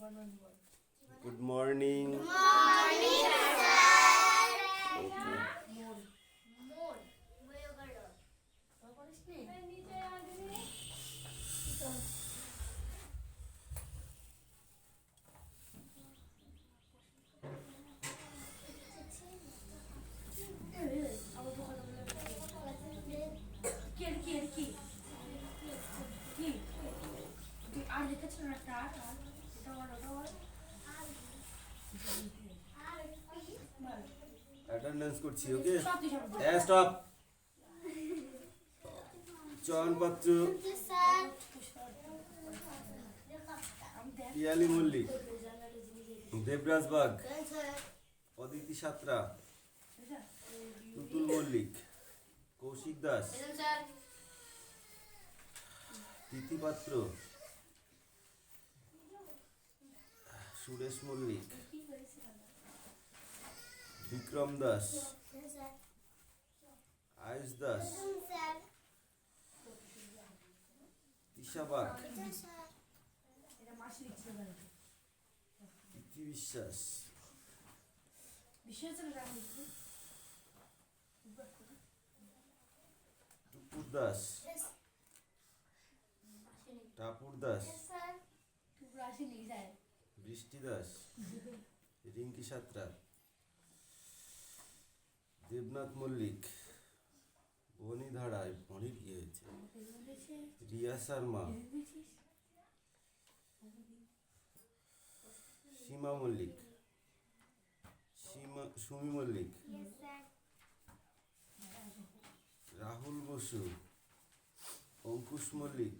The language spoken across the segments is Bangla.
Good morning. Good morning, sir. Okay. Attendance করছি, ওকে? স্টপ। চয়নপত্র পিয়ালি মল্লিক, দেবরাজ বাগ, অদিতি সাঁতরা, তুতুল মল্লিক, কৌশিক দাস, তিথি পাত্র, সুরেশ মল্লিক, বিক্রম দাস, আয়ুষ দাস, তিশা বাগ, তিথি বিশ্বাস, টুকুর দাস, টাপুর দাস, বৃষ্টি দাস, রিঙ্কি সাঁতরা, দেবনাথ মল্লিক, বনি ধাড়ায়, বনির কি হয়েছে, রিয়া শর্মা, সীমা মল্লিক, সুমি মল্লিক, রাহুল বসু, অঙ্কুশ মল্লিক,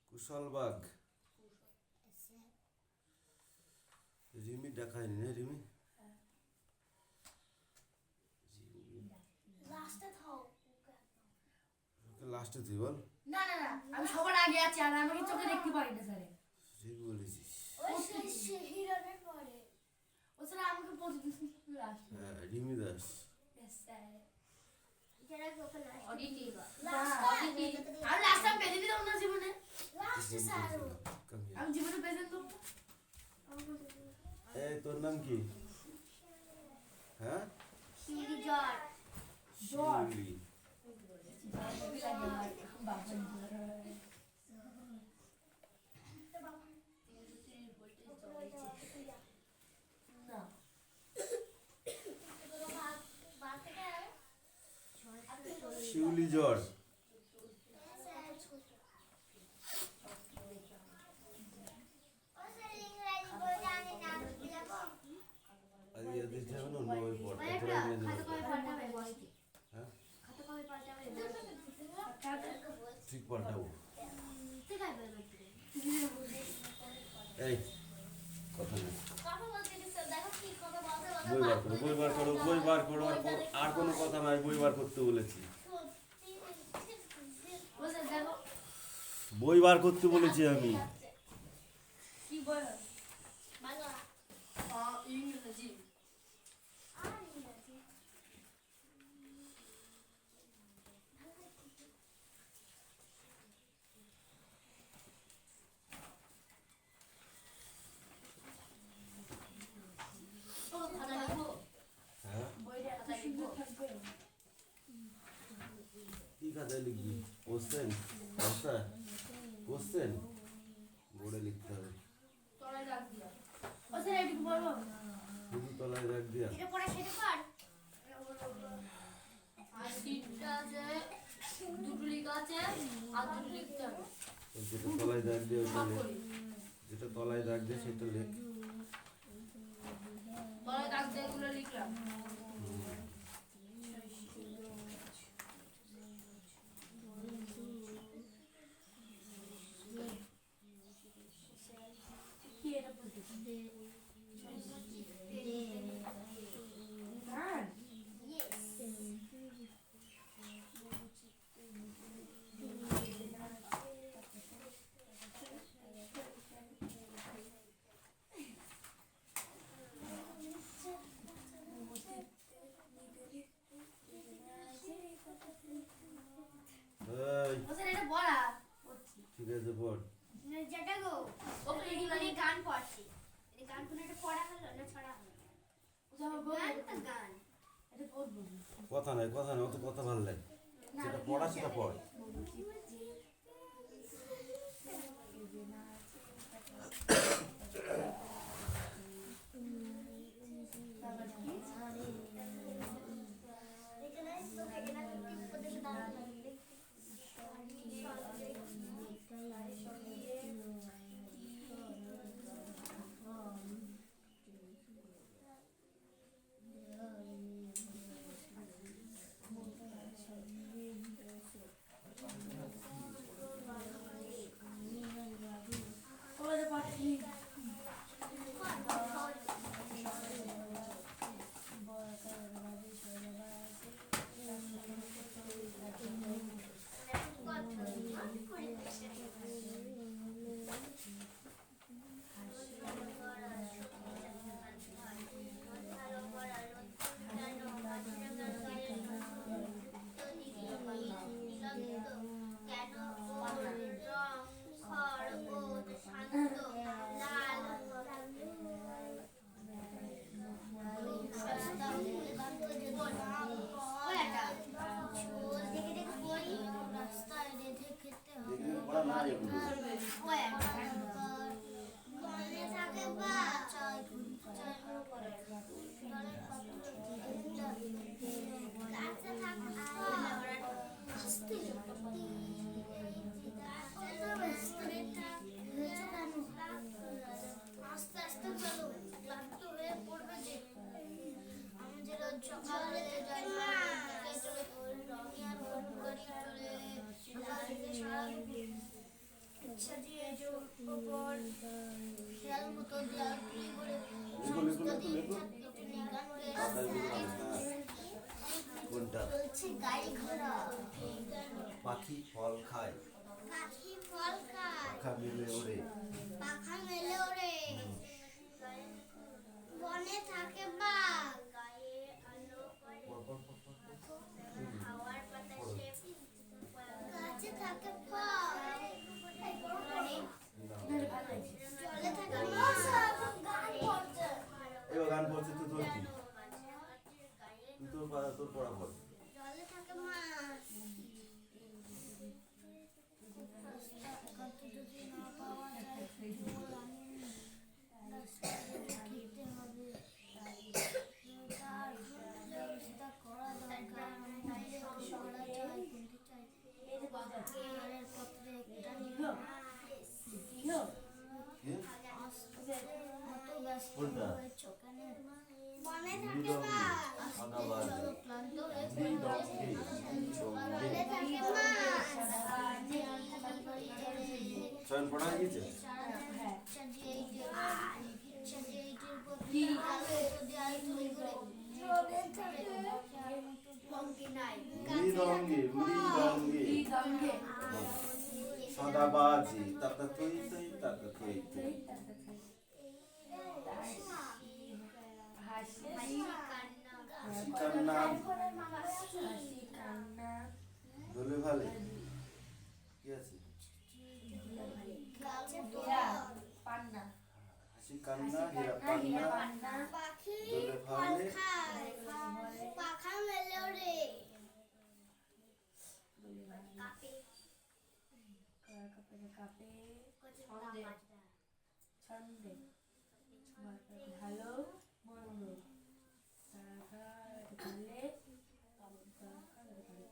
কুশল বাগ, রিমি ডাকায়নি না? রিমি লাস্টে তুই বল। না না না, আমি সবার আগে আছি আর আমাকে চোখে দেখতে পারি না স্যার। ঠিক বলেছিস। ওই হিরনের পরে ও স্যার আমাকে প্রতিদিন লাস্ট। হ্যাঁ, রিমি দাস। Yes sir. যারা কোপে লাস্ট অডিটি অডিটি আর লাস্ট টাইম পেজে দিলাম না জীবনে লাস্ট স্যার আমি জীবনে পেজে দেব। এই তোর নাম কি? হ্যাঁ, শিউলি জর্জ শিউলি। শিউলি জর্জ। ঠিক পাল্টাবো। এই কথা নেই, বই বার করো, বই বার করো, আর কোনো কথা নাই, বই বার করতে বলেছি, বই বার করতে বলেছি আমি। কি বল বাংলা ইংরেজি আর ইংরেজি ও খাতা লিখবো। হ্যাঁ, বইটা খাতা লিখবো। কি খাতায় লিখবি? কোশ্চেন, আনসার, কোশ্চেন বোর্ডে লিখতে হবে। তলায় রাখ দিয়া ও স্যার এইটুকু বলবো শুধু তলায় রাখ দিয়া। এটা পড়া সেটা কর আর সিটটা আছে দুটো লেখা আছে আর দুটো লিখতে হবে। যেটা তলায় দাগ দিয়ে ওটা লেখ, যেটা তলায় দাগ দিয়ে সেটা লেখ। তলায় দাগ দিয়ে এগুলো লিখলাম। কি এটা বলতে ঠিক আছে, পড়। যেটা গো ওকে কথা নাই অত কথা ভালো লাগে যেটা পড়া সেটা পড় কোনটা পাখি ফল খায় পাখা মেলে ওড়ে বনে থাকে বাঘ গাছে থাকে ফল জলে থাকে মাছ এবার গান পড়ছে তো তোর কি তুই তোর পড়া বল জলে থাকে মাছ যদি না পাওয়া যায় খেতে হবে তার ব্যবস্থা করা দরকার সরা চাই কিন্তু চাই পত্রে একটা মতো ব্যস্ত হয়েছ কেন মনে থাকে না ক্লান্ত হয়ে মনে থাকে না চয়ন পড়া গিয়েছে মৃদঙ্গে সদাবাজি তাতা থই থই তাতা থই থই হাসি কান্না দোলে ভালে কি আছে হাসি কান্না হীরা পান্না পাখি দোলে ভালে পাখা মেলে ওরে ছন্দে ভালো মন্দ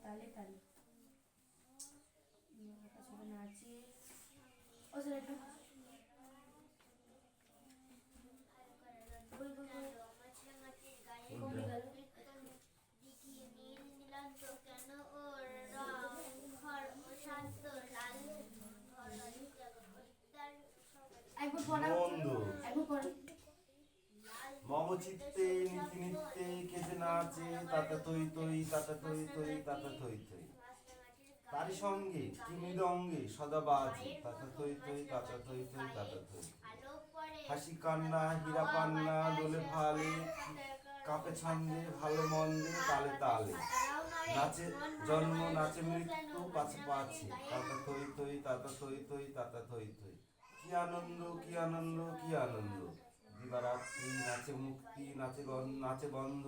তালে তালে তালে নাচে ও সেটা মমচিত্তে নীতি নিত্যে কেজে নাচে তাতা থই থই তাতা থই থই তাতা থই থই তারি সঙ্গে কি মৃদঙ্গে সদা বাজে তাতা থই থই তাতা থই থই তাতা থই হাসি কান্না হীরা পান্না দোলে ভালে কাপে ছন্দে ভালো মন্দে তালে তালে নাচে জন্ম নাচে মৃত্যু পাছে পাছে তাতা থই থই তাতা থই থই তাতা থই থই কি আনন্দ কি আনন্দ কি আনন্দ দিবারাত্রি নাচে মুক্তি, নাচে বন্ধ,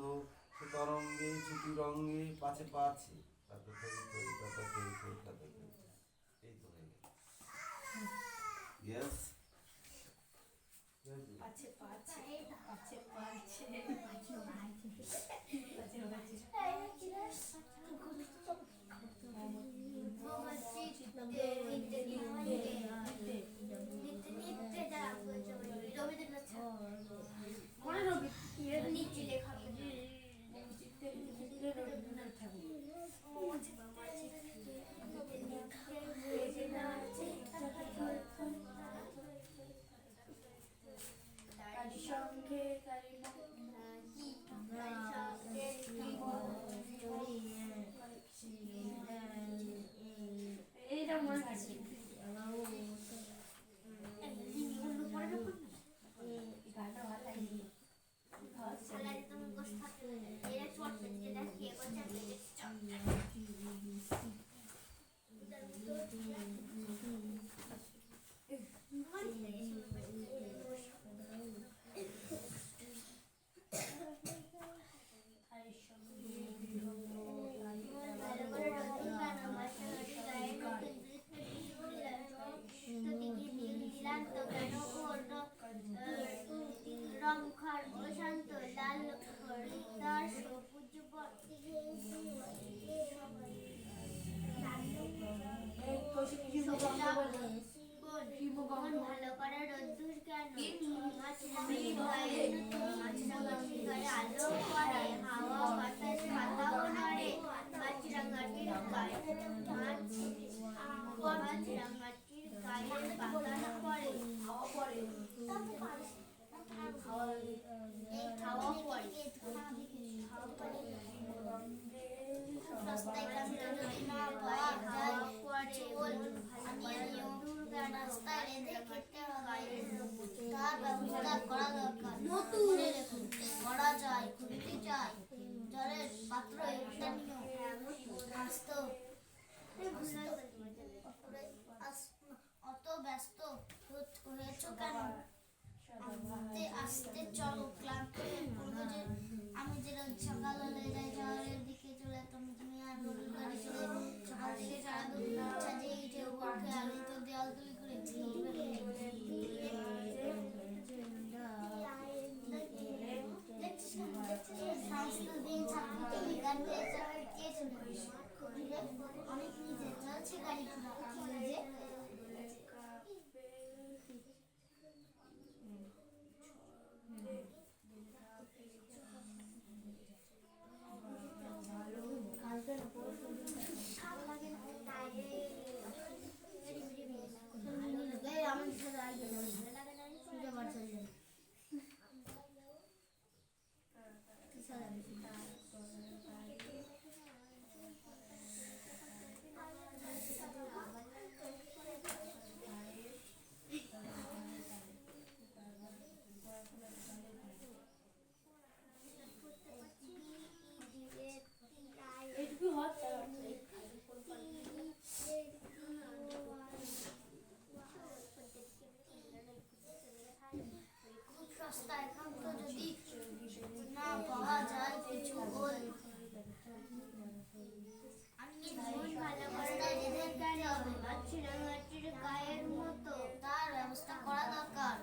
সে তরঙ্গে ছুটি রঙ্গে পাছে পাছে, তাতে থই থই তাতে থই থই তাতে থই থই। এই তো হয়ে গেল। ইয়েস পাচ্ছে পাচ্ছে পাচ্ছে পাচ্ছে সঙ্গে এইটা মনে আছে গানটা ভালো লাগে রংখার অশান্ত লাল হরিদ্বার সবুজ ভালো করে রোদ্দুর কেন আলো করে হাওয়া বাতাস পাতাও নড়ে মাছরাঙাটির গায়ে মাছরাঙাটির গায়ে বাতাস পড়ে করা যায় খুলতে চাই জলের পাত্র অত ব্যস্ত হয়েছ কেন আস্তে আস্তে চলো ক্লান্ত পড়বো যে আমি যে রোজ সকাল হলে যাই শহরের দিকে চলে তুমি আর গরুর গাড়ি চলে সকাল থেকে সারা দুদিন ইচ্ছা যে এই যে ওকে আলো তো দেওয়াল তুলি করে সমস্ত দিন ছাত্রী গান অনেক নিজে চলছে গাড়ি যে না পাওয়া যায় কিছু গোল আমি মন ভালো করে মাছরাঙাটির গায়ের মতো তার ব্যবস্থা করা দরকার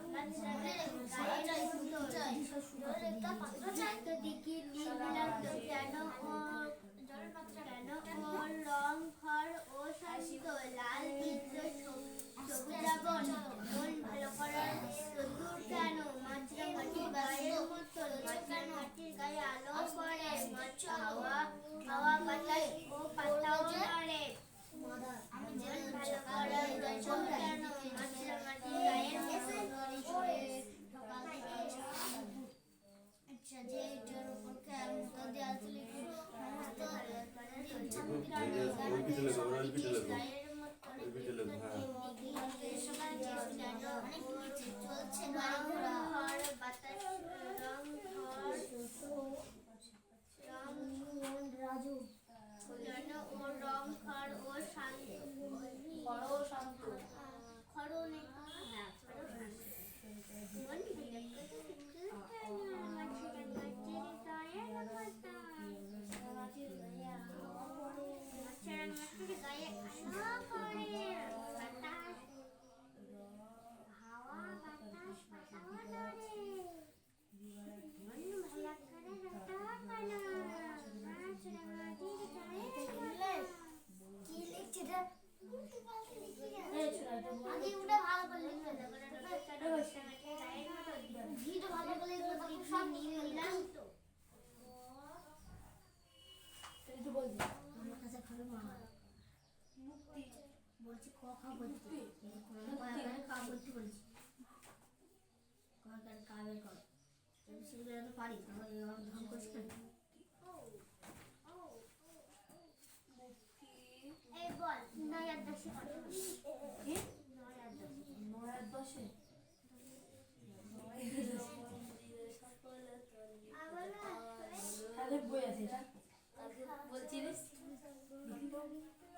কেন ওর রং ঘর ও শান্ত লাল সবুজাবন মন ভালো করার দূর কেন মাছরাঙাটির গায়ের মতো মাছরাঙাটির গায়ে আলো পড়ে হাওয়া বাতাস ও পাতাও নড়ে আমি মন ভালো করার দূর কেন মাছরাঙাটির গায়ের মতো সকাল থেকে আচ্ছা যে করে বাতাস হাওয়া বাতাস পাতাও লড়ে মন ভালা করে রাতা পানা নাচ রাঙানির গায়ে কি লিখছে রে আগে ওটা ভালো করে লিখতে হবে ভিডিও ভালো করে লিখতে সব নিয়ে নিলাম তো তুই বল দে আমার কাছে খাবে মা মুক্তি বলছি ক খা বলতে কয়েকবার কা বলতে বলছি কয়েকবার কা বের কর সেগুলো তো পারি আমার ধাম করছি না এই বল নয়ার দশে কত কি নয়ার দশে নয়ার দশে তাদের বই আছে এটা বলছিলিস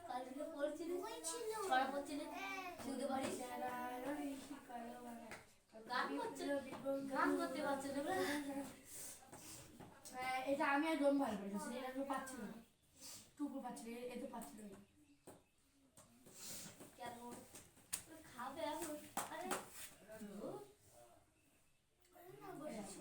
কালকে পড়ছিলিস ওই ছিল ছড়া পড়ছিলিস শুনতে পারিস গান করছিল গান করতে পারছে না এটা আমি আর ডোম ভালো করেছি এটা আমি পাচ্ছি না টুকু পাচ্ছি না এ তো পাচ্ছি না কেন খাবে এখন আরে তোমার বই আছে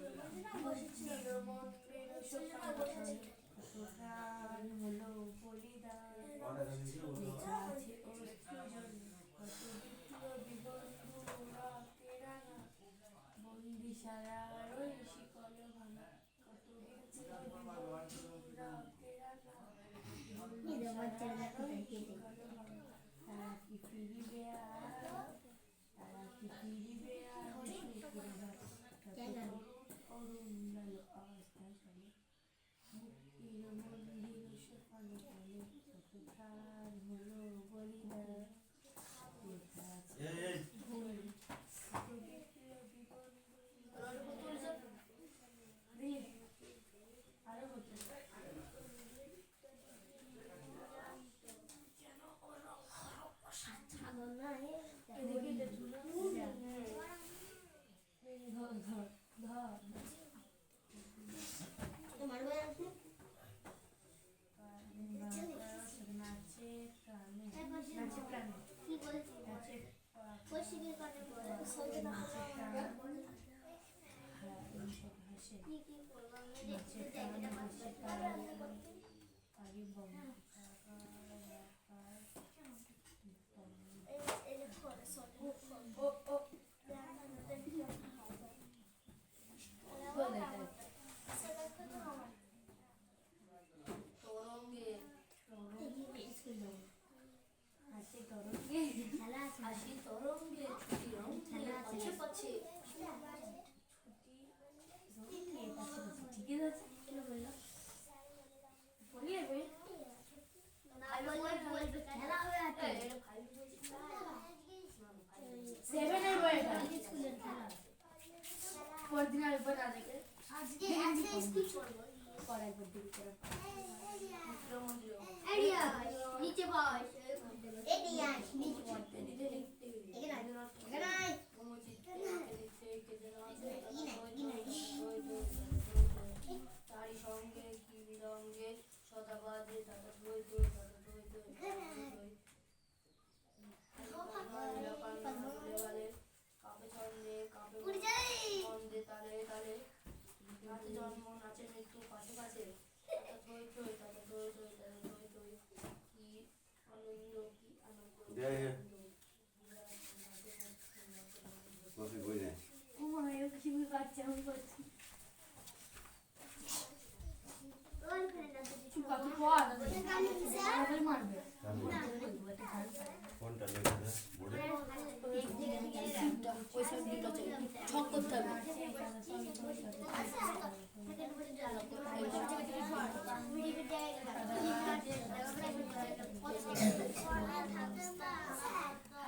কি বলছি পরিষ্কার করে বলে সত্যি না কি কি করব আমি দেখতে দেখতে পাচ্ছি এই যে করে সত্যি তরঙ্গে খেলা আছে হাসি তরঙ্গে ছুটি রং খেলা আছে। পাচ্ছে পাচ্ছে ঠিকই আছে কি বললো বলি বই না বললে বলবে খেলা হয়ে আছে সেভেনের বই এটা স্কুলের খেলা অরিজিনাল বই না দেখে আজকে স্কুল করবো পড়াই করতে করে এরিয়া নিচে বস এদিকে আয় নিচে বস এখানে আয় এখানে আয় তারি সঙ্গে কি বিরঙ্গে সদা বাজে দাদা দই দই দাদা দই দই কাপে ছন্দে কাপে উড়ে যাই ছন্দে তালে তালে নাচে জন্ম নাচে মৃত্যু পাশে পাশে দাদা দই দই দাদা দই দই দাদা দই দই কি আনন্দ কি আনন্দ জয় হে। কফি বই নে ও মা এর কি বাচ্চা আমি করছি ওই ফ্রেন্ড আছে তুই কত পড় কালি স্যার আমাদের মারবে কোনটা লেখা আছে বোর্ডে ওই সব দুটো ছক করতে হবে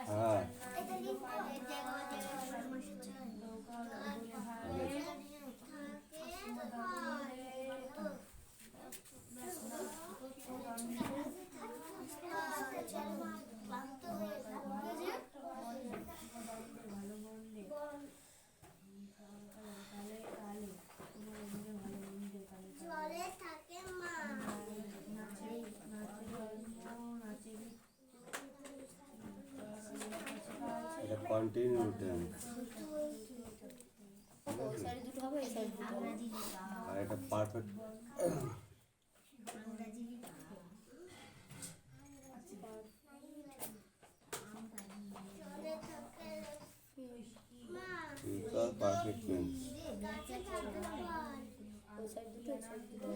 হ্যাঁ ভালো মন্দে কালে কালে কন্টিনিউ টেন্স। ওই সাইডে দুটো হবে, এই সাইডে দুটো হবে। আর এটা পারফেক্ট ফিউচার পারফেক্ট টেন্স। ওই সাইড দুটো, এই সাইড দুটো।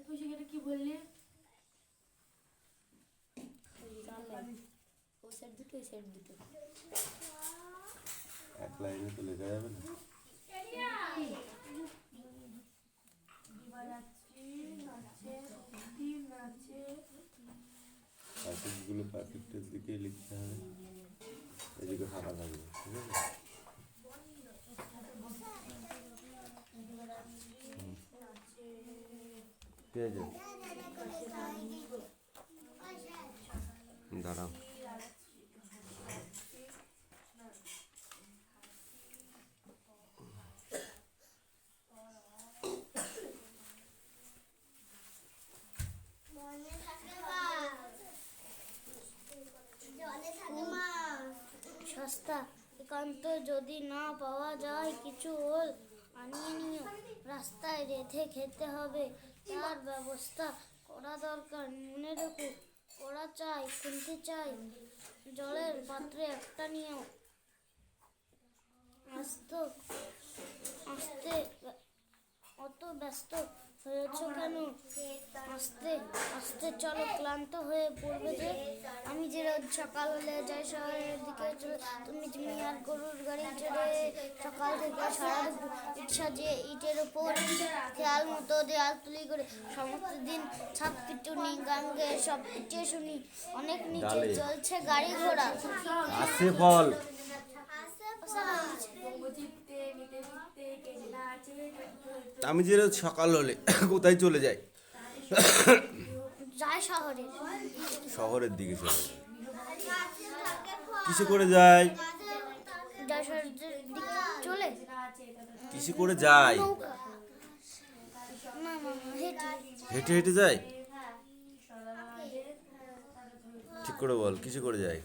তুই সেখানে কি বললি? ওই সাইড দুটো, এই সাইড দুটো। এক লাইনে তো লেখা যাবে না। পারফেক্টগুলো পারফেক্টের দিকে লিখতে হবে, এদিকে ফাঁকা থাকবে, ঠিক আছে? ঠিক আছে, দাঁড়াও। সস্তা একান্ত যদি না পাওয়া যায় কিছু ওল আনিয়ে নিও, রাস্তায় রেঁধে খেতে হবে, তার ব্যবস্থা করা দরকার। মনে রেখো করা চাই, খুলতে চাই, জলের পাত্রে একটা নিও। আসতে অত ব্যস্ত হয়েছ কেন? আস্তে আস্তে চলো, ক্লান্ত হয়ে পড়বে যে। আমি যে রোজ সকাল হলে যাই শহরের দিকে চলে, তুমি আর গরুর গাড়ি চড়ে সকাল থেকে সারা দুপুর ইচ্ছা যে ইটের ওপর খেয়াল মতো দেয়াল তুলি করে সমস্ত দিন ছাপ পিটুনি গান গেয়ে সব পিটিয়ে শুনি। অনেক নিচে চলছে গাড়ি ঘোড়া। আসে ফল। আমি যে রোজ সকাল হলে কোথায় চলে যাই? যায় শহরে, শহরের দিকে চলে যায়। কিসে করে যায়? যায় শহরের দিকে চলে। কিসে করে যায়? নৌকা না না হেঁটে। হেঁটে হেঁটে যায়? ঠিক করে বল, কিসে করে যায়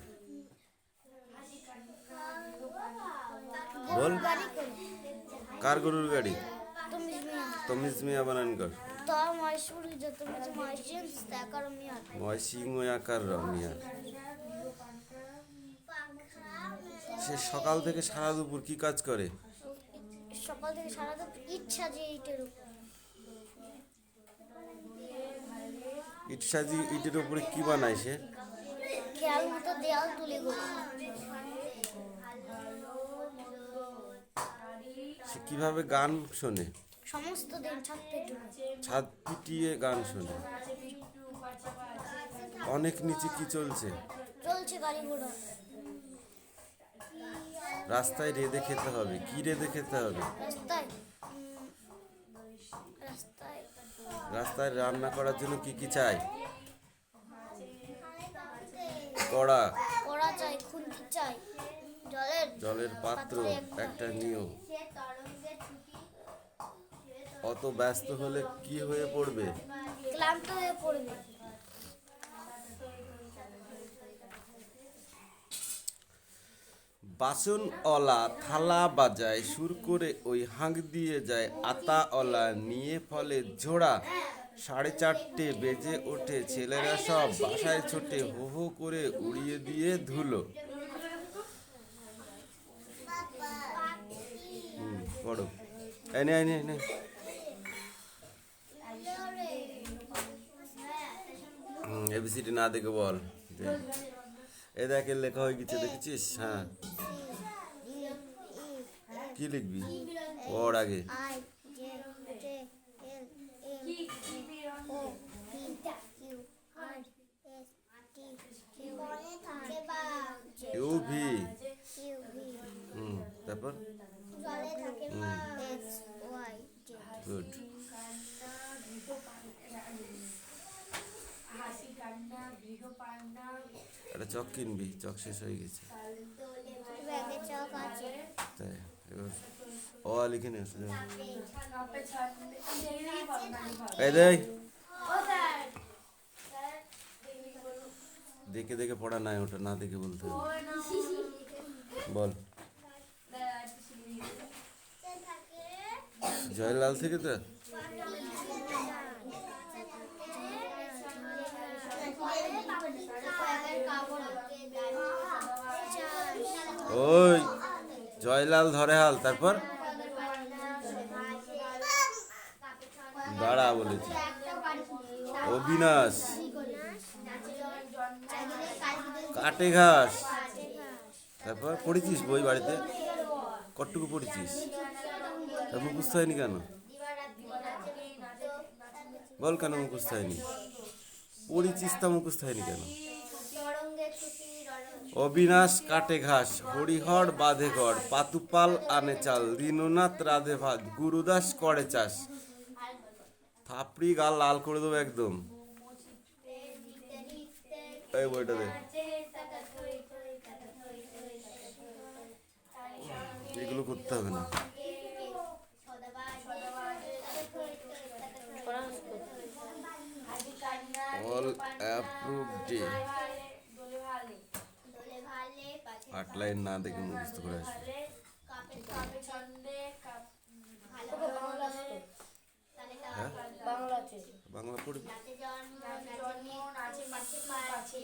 বল। গাড়ি করে। কার গরুর গাড়ি? তুমি তমিজ মিয়া বানান কর। তো মহেশপুর যত কিছু মহেশিয়ান তাকার মিয়া ময়সিং আকার রমিয়া। সে সকাল থেকে সারা দুপুর কি কাজ করে? সকাল থেকে সারা দিন ইচ্ছা যে ইটের উপর। ইট সাজি ইটের উপরে কি বানায় সে? খেয়াল মতো দেয়াল তুলে গো। সে কিভাবে গান শোনে? সমস্ত দিন ছাদতে চলে। ছাদ পিটিয়ে গান শোনে। অনেক নিচে কি চলছে? চলছে গাড়ি ঘোড়া। রাস্তায় রেঁধে খেতে হবে। কি রেঁধে খেতে হবে? রাস্তায় রাস্তায় রাস্তায় রান্না করার জন্য কি কি চাই? কড়া, কড়া চাই, খুন্তি চাই, জলের পাত্র একটা নিও। অত ব্যস্ত হলে কি হয়ে পড়বে? ক্লান্ত হয়ে পড়বে। বাসনওয়ালা থালা বাজায় সুর করে ওই হাঁক দিয়ে যায় আতাওয়ালা নিয়ে ফলে ঝোড়া। 4:30 বেজে ওঠে, ছেলেরা সব বাসায় ছোটে, হো হো করে উড়িয়ে দিয়ে ধুলো। পড়ো। এই নে, এই নে, এই নে। এবিসিডি না দেখে বল। এ দেখে লেখা হয়ে গেছে, দেখেছিস? হ্যাঁ, কি লিখবি? পড় আগে। I J K L M N O P Q R S T U U V. U V তারপর X Y Z। গুড। একটা চক কিনবি, চক শেষ হয়ে গেছে। ব্যাগে চক আছে। তাই এবার অ আ লিখে নে সোজা। কাপে ছাড়লে আমি দেখে দেখি পাবো না পাবো। এই দেখ, ও স্যার স্যার দেখি বলুন দেখে দেখে পড়া নাই, ওটা না দেখে বলতে হবে। ওই না বল। জয়লাল থেকে তো ওই জয়লাল ধরে হাল, তারপর দাঁড়া বলেছি। অবিনাশ কাটে ঘাস, তারপর পড়েছিস বই বাড়িতে? কতটুকু পড়েছিস? তা মুখস্থ হয়নি কেন? বল কেন মুখস্থ হয়নি? পড়েছিস তা মুখস্থ হয়নি কেন? অবিনাশ কাটে ঘাস, হরিহর বাঁধে ঘর, পাতুপাল আনে চাল, দীননাথ রাধে ভাত, গুরুদাস করে চাষ। থাপড়ি গাল লাল করে দেবো একদম। এই বইটা দে, এগুলো করতে হবে না। অল অ্যাপ্রুভ ডে, 8 লাইন না দেখে মুখস্থ করে আসবে। হ্যাঁ বাংলাতে বাংলা পড়বি। জন্ম নাচে মাছে পাচ্ছে